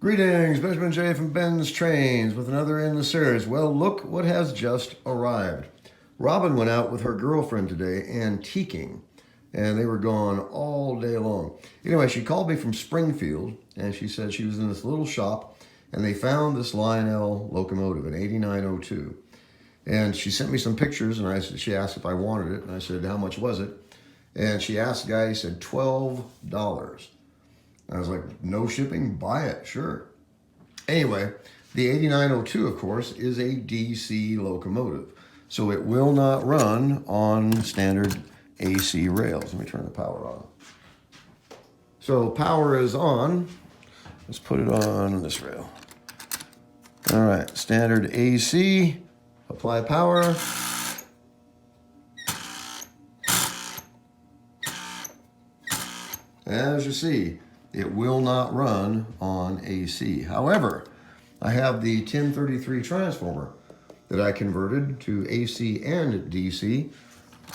Greetings, Benjamin J. from Ben's Trains with another in the series. Well, look what has just arrived. Robin went out with her girlfriend today antiquing, and they were gone all day long. Anyway, she called me from Springfield, and she said she was in this little shop, and they found this Lionel locomotive, an 8902. And she sent me some pictures, and she asked if I wanted it, and I said, how much was it? And she asked the guy, he said, $12. I was like, no shipping, buy it, sure. Anyway, the 8902, of course, is a DC locomotive. So it will not run on standard AC rails. Let me turn the power on. So power is on. Let's put it on this rail. All right, standard AC, apply power. As you see, it will not run on AC. However, I have the 1033 transformer that I converted to AC and DC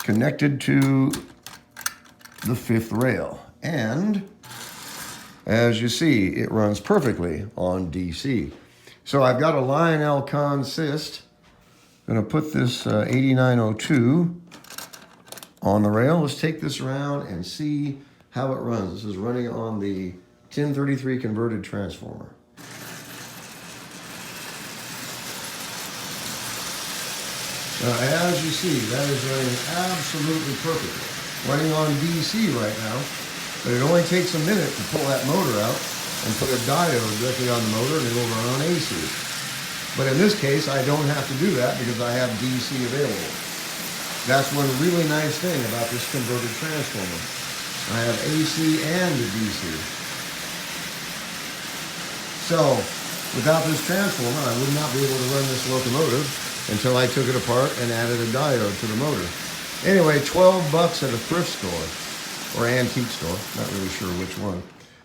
connected to the fifth rail. And as you see, it runs perfectly on DC. So I've got a Lionel consist. I'm gonna put this 8902 on the rail. Let's take this around and see how it runs. This is running on the 1033 converted transformer. Now, as you see, that is running absolutely perfectly. Running on DC right now, but it only takes a minute to pull that motor out and put a diode directly on the motor and it will run on AC. But in this case, I don't have to do that because I have DC available. That's one really nice thing about this converted transformer. I have AC and DC. So, without this transformer, I would not be able to run this locomotive until I took it apart and added a diode to the motor. Anyway, 12 bucks at a thrift store, or antique store, not really sure which one.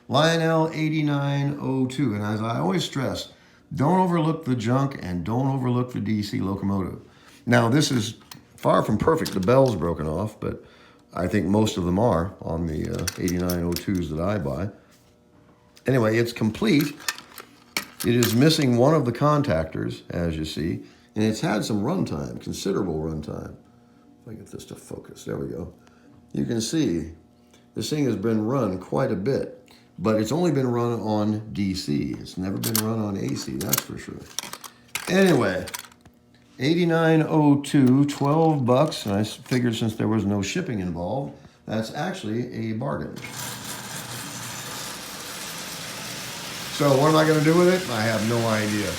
Lionel 8902, and as I always stress, don't overlook the junk and don't overlook the DC locomotive. Now, this is far from perfect. The bell's broken off, but I think most of them are on the 8902s that I buy. Anyway, it's complete. It is missing one of the contactors, as you see, and it's had some runtime, considerable runtime. If I get this to focus, there we go. You can see this thing has been run quite a bit, but it's only been run on DC. It's never been run on AC, that's for sure. Anyway, 8902, 12 bucks, and I figured since there was no shipping involved, that's actually a bargain. So what am I gonna do with it? I have no idea.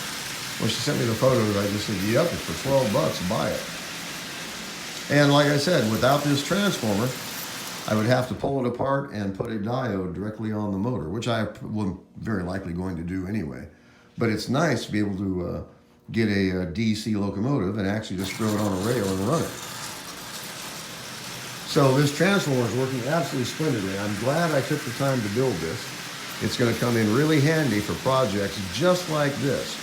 When she sent me the photos, I just said, yep, it's for 12 bucks, buy it. And like I said, without this transformer, I would have to pull it apart and put a diode directly on the motor, which I will very likely going to do anyway. But it's nice to be able to get a DC locomotive and actually just throw it on a rail and run it. So this transformer is working absolutely splendidly. I'm glad I took the time to build this. It's going to come in really handy for projects just like this.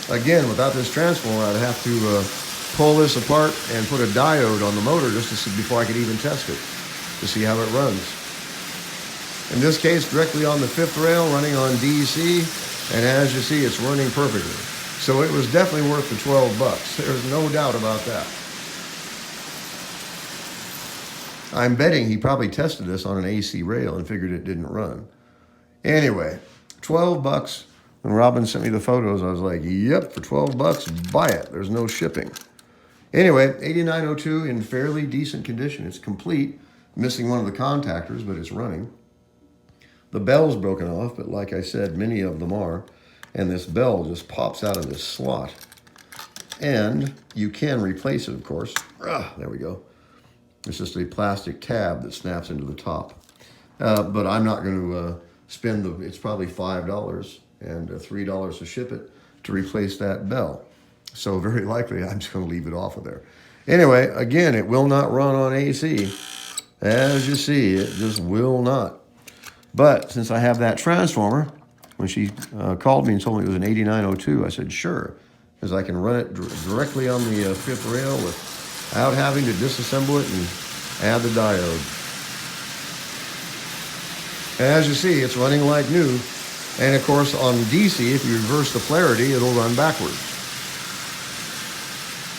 Again, without this transformer, I'd have to pull this apart and put a diode on the motor just to see before I could even test it, to see how it runs. In this case, directly on the fifth rail, running on DC, and as you see, it's running perfectly. So it was definitely worth the 12 bucks. There's no doubt about that. I'm betting he probably tested this on an AC rail and figured it didn't run. Anyway, 12 bucks. When Robin sent me the photos, I was like, yep, for 12 bucks, buy it. There's no shipping. Anyway, 8902 in fairly decent condition. It's complete, missing one of the contactors, but it's running. The bell's broken off, but like I said, many of them are. And this bell just pops out of this slot. And you can replace it, of course. There we go. It's just a plastic tab that snaps into the top. But I'm not going to spend it's probably $5 and $3 to ship it to replace that bell. So very likely I'm just going to leave it off of there. Anyway, again, it will not run on AC. As you see, it just will not. But since I have that transformer, when she called me and told me it was an 8902, I said, sure, because I can run it directly on the fifth rail without having to disassemble it and add the diode. As you see, it's running like new. And of course, on DC, if you reverse the polarity, it'll run backwards.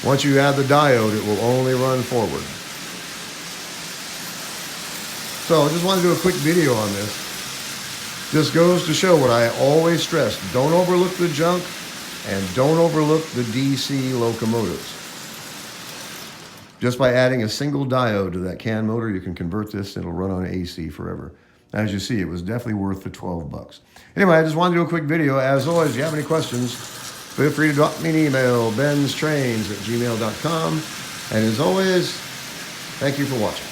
Once you add the diode, it will only run forward. So I just wanted to do a quick video on this. This goes to show what I always stress. Don't overlook the junk and don't overlook the DC locomotives. Just by adding a single diode to that can motor, you can convert this and it'll run on AC forever. As you see, it was definitely worth the 12 bucks. Anyway, I just wanted to do a quick video. As always, if you have any questions, feel free to drop me an email, BENZTRAINZ@gmail.com. And as always, thank you for watching.